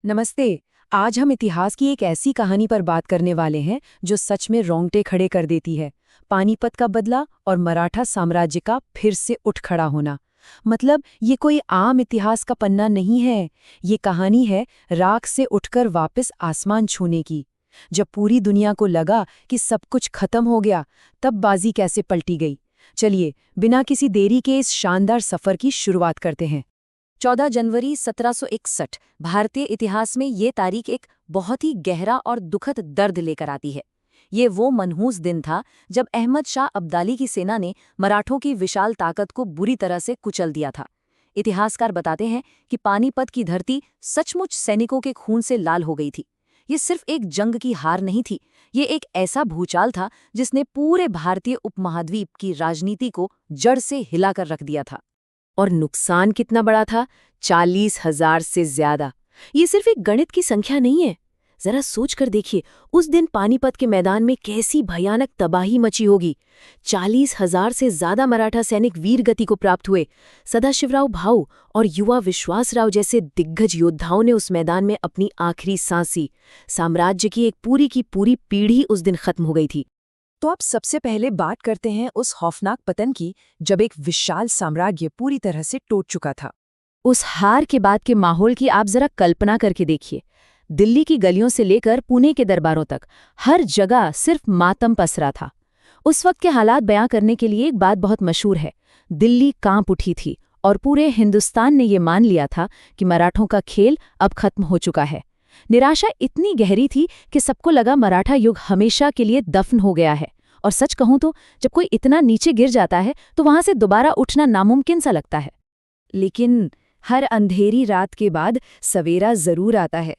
नमस्ते। आज हम इतिहास की एक ऐसी कहानी पर बात करने वाले हैं जो सच में रोंगटे खड़े कर देती है। पानीपत का बदला और मराठा साम्राज्य का फिर से उठ खड़ा होना। मतलब ये कोई आम इतिहास का पन्ना नहीं है। ये कहानी है राख से उठकर वापस आसमान छूने की। जब पूरी दुनिया को लगा कि सब कुछ खत्म हो गया, तब बाजी कैसे पलटी गई। चलिए बिना किसी देरी के इस शानदार सफर की शुरुआत करते हैं। 14 जनवरी 1761 भारतीय इतिहास में ये तारीख एक बहुत ही गहरा और दुखद दर्द लेकर आती है। ये वो मनहूस दिन था जब अहमद शाह अब्दाली की सेना ने मराठों की विशाल ताकत को बुरी तरह से कुचल दिया था। इतिहासकार बताते हैं कि पानीपत की धरती सचमुच सैनिकों के खून से लाल हो गई थी। ये सिर्फ एक जंग की हार नहीं थी, ये एक ऐसा भूचाल था जिसने पूरे भारतीय उपमहाद्वीप की राजनीति को जड़ से हिलाकर रख दिया था। और नुकसान कितना बड़ा था? 40,000 से ज्यादा। ये सिर्फ एक गणित की संख्या नहीं है। जरा सोच कर देखिए, उस दिन पानीपत के मैदान में कैसी भयानक तबाही मची होगी। 40,000 से ज्यादा मराठा सैनिक वीर गति को प्राप्त हुए। सदाशिवराव भाऊ और युवा विश्वासराव जैसे दिग्गज योद्धाओं ने उस मैदान में अपनी आखिरी सांस ली। साम्राज्य की एक पूरी की पूरी पीढ़ी उस दिन खत्म हो गई थी। तो अब सबसे पहले बात करते हैं उस खौफनाक पतन की, जब एक विशाल साम्राज्य पूरी तरह से टूट चुका था। उस हार के बाद के माहौल की आप जरा कल्पना करके देखिए। दिल्ली की गलियों से लेकर पुणे के दरबारों तक हर जगह सिर्फ मातम पसरा था। उस वक्त के हालात बयां करने के लिए एक बात बहुत मशहूर है। दिल्ली कांप उठी थी और पूरे हिंदुस्तान ने ये मान लिया था कि मराठों का खेल अब खत्म हो चुका है। निराशा इतनी गहरी थी कि सबको लगा मराठा युग हमेशा के लिए दफन हो गया है। और सच कहूं तो जब कोई इतना नीचे गिर जाता है तो वहां से दोबारा उठना नामुमकिन सा लगता है। लेकिन हर अंधेरी रात के बाद सवेरा जरूर आता है,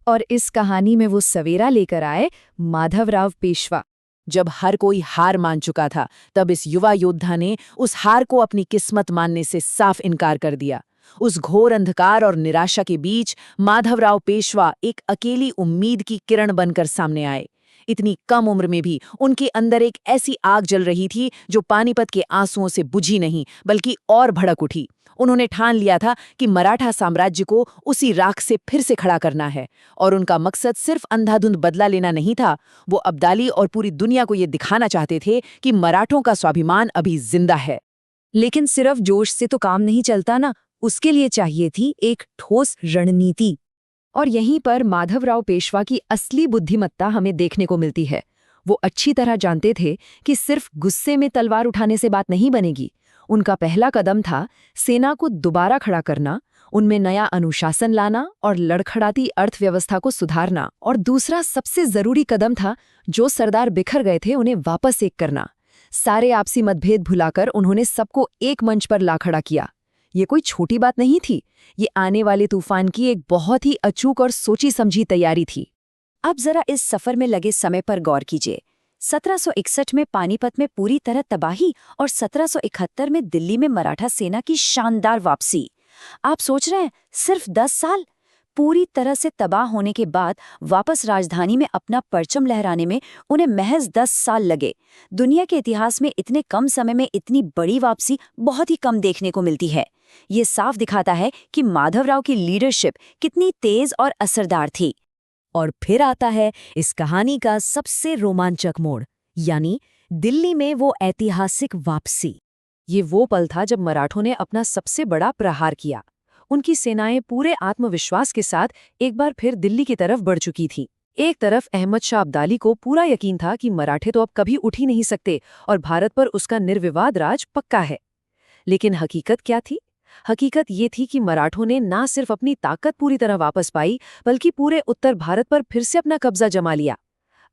और इस कहानी में वो सवेरा लेकर आए माधवराव पेशवा। जब हर कोई हार मान चुका था, तब इस युवा योद्धा ने उस हार को अपनी किस्मत मानने से साफ इनकार कर दिया। उस घोर अंधकार और निराशा के बीच माधवराव पेशवा एक अकेली उम्मीद की किरण बनकर सामने आए। इतनी कम उम्र में भी उनके अंदर एक ऐसी आग जल रही थी जो पानीपत के आंसुओं से बुझी नहीं, बल्कि और भड़क उठी। उन्होंने ठान लिया था कि मराठा साम्राज्य को उसी राख से फिर से खड़ा करना है, और उनका मकसद सिर्फ अंधाधुंध बदला लेना नहीं था। वो अब्दाली और पूरी दुनिया को ये दिखाना चाहते थे कि मराठों का स्वाभिमान अभी जिंदा है। लेकिन सिर्फ जोश से तो काम नहीं चलता ना, उसके लिए चाहिए थी एक ठोस रणनीति। और यहीं पर माधवराव पेशवा की असली बुद्धिमत्ता हमें देखने को मिलती है। वो अच्छी तरह जानते थे कि सिर्फ गुस्से में तलवार उठाने से बात नहीं बनेगी। उनका पहला कदम था सेना को दोबारा खड़ा करना, उनमें नया अनुशासन लाना और लड़खड़ाती अर्थव्यवस्था को सुधारना। और दूसरा सबसे जरूरी कदम था जो सरदार बिखर गए थे उन्हें वापस एक करना। सारे आपसी मतभेद भुलाकर उन्होंने सबको एक मंच पर ला खड़ा किया। ये कोई छोटी बात नहीं थी, ये आने वाले तूफान की एक बहुत ही अचूक और सोची समझी तैयारी थी। अब जरा इस सफर में लगे समय पर गौर कीजिए। 1761 में पानीपत में पूरी तरह तबाही और 1771 में दिल्ली में मराठा सेना की शानदार वापसी। आप सोच रहे हैं, सिर्फ 10 साल? पूरी तरह से तबाह होने के बाद वापस राजधानी में अपना परचम लहराने में उन्हें महज 10 साल लगे। दुनिया के इतिहास में इतने कम समय में इतनी बड़ी वापसी बहुत ही कम देखने को मिलती है। ये साफ दिखाता है कि माधवराव की लीडरशिप कितनी तेज और असरदार थी। और फिर आता है इस कहानी का सबसे रोमांचक मोड़, यानी दिल्ली में वो ऐतिहासिक वापसी। ये वो पल था जब मराठों ने अपना सबसे बड़ा प्रहार किया। उनकी सेनाएं पूरे आत्मविश्वास के साथ एक बार फिर दिल्ली की तरफ बढ़ चुकी थीं। एक तरफ अहमद शाह अब्दाली को पूरा यकीन था कि मराठे तो अब कभी उठ ही नहीं सकते और भारत पर उसका निर्विवाद राज पक्का है। लेकिन हकीकत क्या थी? हकीकत ये थी कि मराठों ने ना सिर्फ अपनी ताकत पूरी तरह वापस पाई, बल्कि पूरे उत्तर भारत पर फिर से अपना कब्जा जमा लिया।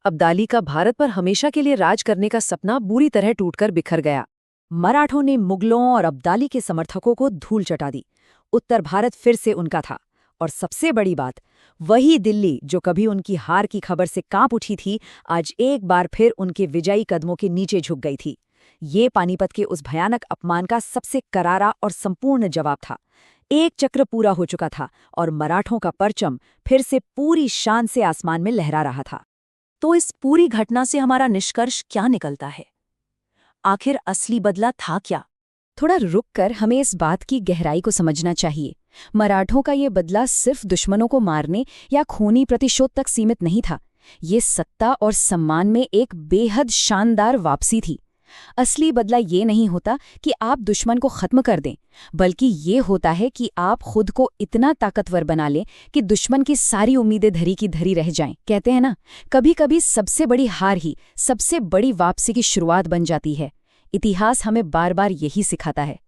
अब्दाली का भारत पर हमेशा के लिए राज करने का सपना बुरी तरह टूटकर बिखर गया। मराठों ने मुगलों और अब्दाली के समर्थकों को धूल चटा दी। उत्तर भारत फिर से उनका था, और सबसे बड़ी बात, वही दिल्ली जो कभी उनकी हार की खबर से कांप उठी थी, आज एक बार फिर उनके विजयी कदमों के नीचे झुक गई थी। ये पानीपत के उस भयानक अपमान का सबसे करारा और संपूर्ण जवाब था। एक चक्र पूरा हो चुका था और मराठों का परचम फिर से पूरी शान से आसमान में लहरा रहा था। तो इस पूरी घटना से हमारा निष्कर्ष क्या निकलता है? आखिर असली बदला था क्या? थोड़ा रुककर हमें इस बात की गहराई को समझना चाहिए। मराठों का ये बदला सिर्फ दुश्मनों को मारने या खूनी प्रतिशोध तक सीमित नहीं था। ये सत्ता और सम्मान में एक बेहद शानदार वापसी थी। असली बदला ये नहीं होता कि आप दुश्मन को खत्म कर दें, बल्कि ये होता है कि आप खुद को इतना ताकतवर बना लें कि दुश्मन की सारी उम्मीदें धरी की धरी रह जाएं। कहते हैं ना, कभी कभी सबसे बड़ी हार ही सबसे बड़ी वापसी की शुरुआत बन जाती है। इतिहास हमें बार बार यही सिखाता है।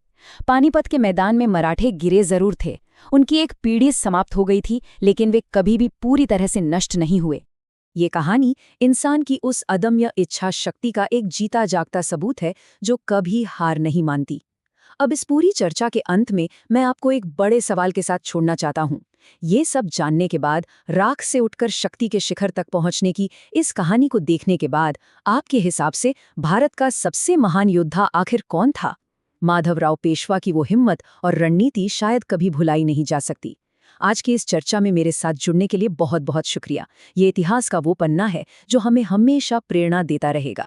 पानीपत के मैदान में मराठे गिरे जरूर थे, उनकी एक पीढ़ी समाप्त हो गई थी, लेकिन वे कभी भी पूरी तरह से नष्ट नहीं हुए। ये कहानी इंसान की उस अदम्य इच्छा शक्ति का एक जीता जागता सबूत है जो कभी हार नहीं मानती। अब इस पूरी चर्चा के अंत में मैं आपको एक बड़े सवाल के साथ छोड़ना चाहता हूँ। ये सब जानने के बाद, राख से उठकर शक्ति के शिखर तक पहुंचने की इस कहानी को देखने के बाद, आपके हिसाब से भारत का सबसे महान योद्धा आखिर कौन था? माधवराव पेशवा की वो हिम्मत और रणनीति शायद कभी भुलाई नहीं जा सकती। आज की इस चर्चा में मेरे साथ जुड़ने के लिए बहुत बहुत शुक्रिया। ये इतिहास का वो पन्ना है जो हमें हमेशा प्रेरणा देता रहेगा।